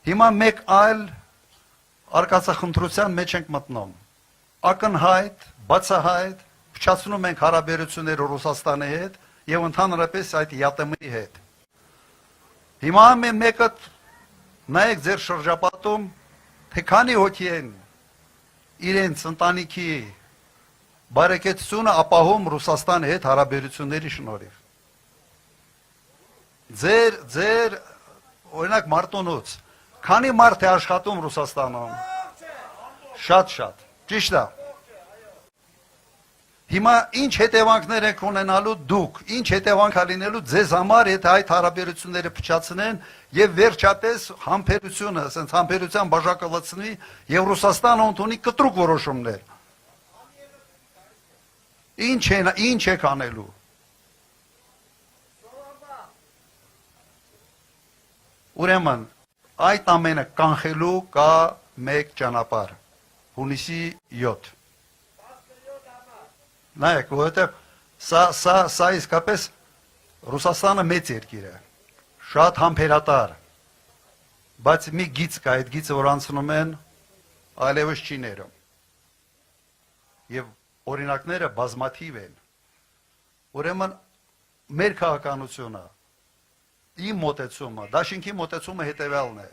Հիմա մեկ այլ արկածախնդրության մեջ ենք մտնում։ Ակնհայտ, բացահայտ, փչացնում ենք հարաբերությունները Ռուսաստանի հետ եւ ընդհանրապես այդ ԵԱՏՄ-ի հետ։ Հիմա ամեն մեկը նայեք ձեր շրջապատում, թե քանի հոգի են իրենց ընտանիքի բարեկեցությունը ապահովում Ռուսաստանի հետ հարաբերությունների շնորհիվ։ Ձեր օրինակ Մարտունուց քանի մարդ է աշխատում Ռուսաստանում։ Շատ, ճիշտ է։ Հիմա ինչ հետևանքներ եք ունենալու դուք, ինչ հետևանք է լինելու ձեզ համար, եթե այդ հարաբերությունները փչացնեն եւ վերջապես համբերությունը, ասենց համբերության բաժակը լցնի եւ Ռուսաստանը ընդունի կտրուկ որոշումներ։ Ինչ եք անելու։ Ուրեմն այդ ամենը կանխելու կա մեկ ճանապարհ, հունիսի 7։ Նայեք, որովհետև սա իսկապես Ռուսաստանը մեծ երկիր է, շատ համբերատար, բայց մի գիծ կա, այդ գիծը որ անցնում են, այլևս չի ներում։ Եվ օրինակները բազմաթիվ են։ Ուրեմն մեր քաղաքականությունը, իմ մոտեցումը, դաշինքի մոտեցումը հետևյալն է։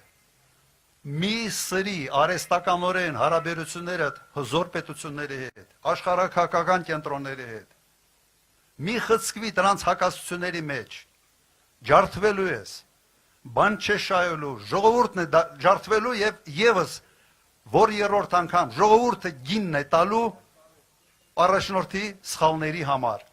Մի սրի արհեստականորեն հարաբերությունները հզոր պետությունների հետ, աշխարհաքաղաքական կենտրոնների հետ, մի խցկվի դրանց հակասությունների մեջ, ջարդվելու ես, բան չէ շայելու, ժողովուրդն է ջարդվելու եւ եւս որ երրորդ անգամ ժողովուրդը գինն է տալու առաջնորդի սխալների համար։